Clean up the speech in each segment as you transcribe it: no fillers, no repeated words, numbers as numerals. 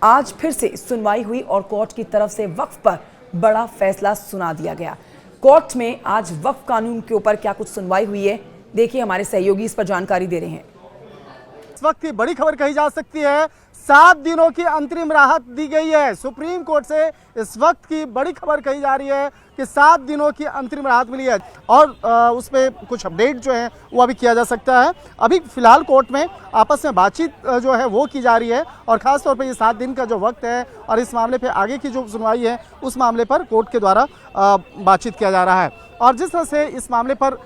आज फिर से सुनवाई हुई और कोर्ट की तरफ से वक्फ पर बड़ा फैसला सुना दिया गया। कोर्ट में आज वक्फ कानून के ऊपर क्या कुछ सुनवाई हुई है, देखिए हमारे सहयोगी इस पर जानकारी दे रहे हैं। इस वक्त की बड़ी खबर कही जा सकती है, 7 दिनों की अंतरिम राहत दी गई है। सुप्रीम कोर्ट से इस वक्त की बड़ी खबर कही जा रही है कि 7 दिनों की अंतरिम राहत मिली है और उसमें कुछ अपडेट जो है वो अभी किया जा सकता है। अभी फिलहाल कोर्ट में आपस में बातचीत जो है वो की जा रही है और ख़ास तौर पे ये 7 दिन का जो वक्त है और इस मामले पे आगे की जो सुनवाई है उस मामले पर कोर्ट के द्वारा बातचीत किया जा रहा है। और जिस तरह से इस मामले पर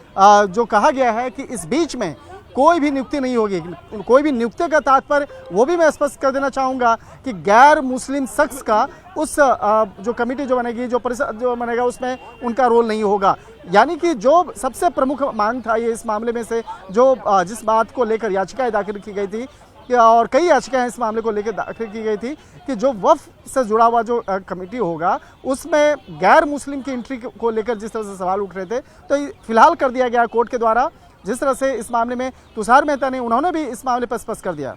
जो कहा गया है कि इस बीच में कोई भी नियुक्ति नहीं होगी, कोई भी नियुक्ति का तात्पर्य वो भी मैं स्पष्ट कर देना चाहूँगा कि गैर मुस्लिम शख्स का उस जो कमेटी जो बनेगी, जो परिषद जो बनेगा, उसमें उनका रोल नहीं होगा। यानी कि जो सबसे प्रमुख मांग था ये इस मामले में से, जो जिस बात को लेकर याचिकाएं दाखिल की गई थी और कई याचिकाएं इस मामले को लेकर दाखिल की गई थी कि जो वक्फ से जुड़ा हुआ जो कमेटी होगा उसमें गैर मुस्लिम की एंट्री को लेकर जिस तरह से सवाल उठ रहे थे, तो फिलहाल कर दिया गया कोर्ट के द्वारा। जिस तरह से इस मामले में तुषार मेहता ने उन्होंने भी इस मामले पर स्पष्ट कर दिया।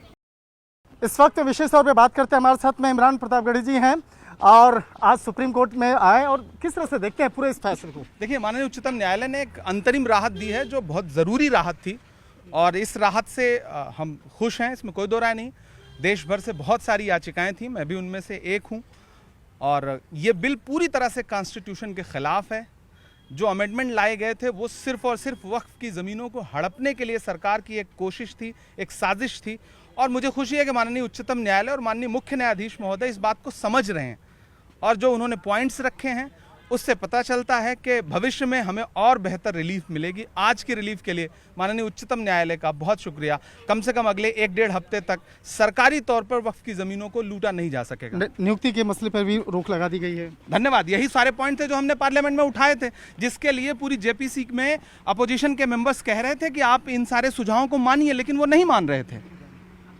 इस वक्त विशेष तौर पे बात करते हैं, हमारे साथ में इमरान प्रतापगढ़ी जी हैं और आज सुप्रीम कोर्ट में आए और किस तरह से देखते हैं पूरे इस फैसले को। देखिए, माननीय उच्चतम न्यायालय ने एक अंतरिम राहत दी है जो बहुत ज़रूरी राहत थी और इस राहत से हम खुश हैं, इसमें कोई दो राय नहीं। देश भर से बहुत सारी याचिकाएं थी, मैं भी उनमें से एक हूँ और ये बिल पूरी तरह से कॉन्स्टिट्यूशन के खिलाफ है। जो अमेंडमेंट लाए गए थे वो सिर्फ और सिर्फ वक्फ की ज़मीनों को हड़पने के लिए सरकार की एक कोशिश थी, एक साजिश थी। और मुझे खुशी है कि माननीय उच्चतम न्यायालय और माननीय मुख्य न्यायाधीश महोदय इस बात को समझ रहे हैं और जो उन्होंने पॉइंट्स रखे हैं उससे पता चलता है कि भविष्य में हमें और बेहतर रिलीफ मिलेगी। आज की रिलीफ के लिए माननीय उच्चतम न्यायालय का बहुत शुक्रिया। कम से कम अगले 1-1.5 हफ्ते तक सरकारी तौर पर वक्फ की ज़मीनों को लूटा नहीं जा सकेगा। नियुक्ति के मसले पर भी रोक लगा दी गई है। धन्यवाद। यही सारे पॉइंट थे जो हमने पार्लियामेंट में उठाए थे, जिसके लिए पूरी जेपीसी में अपोजिशन के मेंबर्स कह रहे थे कि आप इन सारे सुझावों को मानिए, लेकिन वो नहीं मान रहे थे।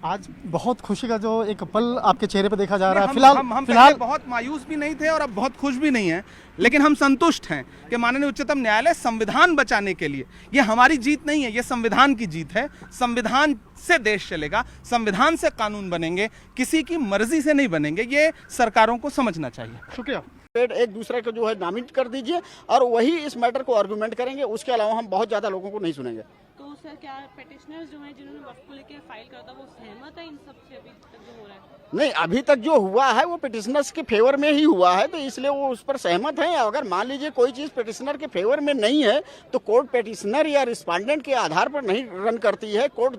आज बहुत खुशी का जो एक पल आपके चेहरे पर देखा जा रहा है। फिलहाल बहुत मायूस भी नहीं थे और अब बहुत खुश भी नहीं है, लेकिन हम संतुष्ट हैं कि माननीय उच्चतम न्यायालय संविधान बचाने के लिए, ये हमारी जीत नहीं है, ये संविधान की जीत है। संविधान से देश चलेगा, संविधान से कानून बनेंगे, किसी की मर्जी से नहीं बनेंगे। ये सरकारों को समझना चाहिए। शुक्रिया। एक दूसरे को जो है नामित कर दीजिए और वही इस मैटर को आर्गुमेंट करेंगे, उसके अलावा हम बहुत ज़्यादा लोगों को नहीं सुनेंगे। तो सर, क्या पेटिशनर्स जो हैं जिन्होंने वक्फ को लेकर फाइल करा था वो सहमत है इन सब से अभी तक जो हो रहा है? नहीं, अभी तक जो हुआ है वो पिटिशनर्स के फेवर में ही हुआ है, तो इसलिए वो उस पर सहमत हैं। अगर मान लीजिए कोई चीज़ पिटिशनर के फेवर में नहीं है तो कोर्ट पिटिशनर या रिस्पोंडेंट के आधार पर नहीं रन करती है, कोर्ट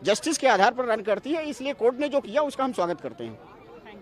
जस्टिस के आधार पर रन करती है। इसलिए कोर्ट ने जो किया उसका हम स्वागत करते हैं।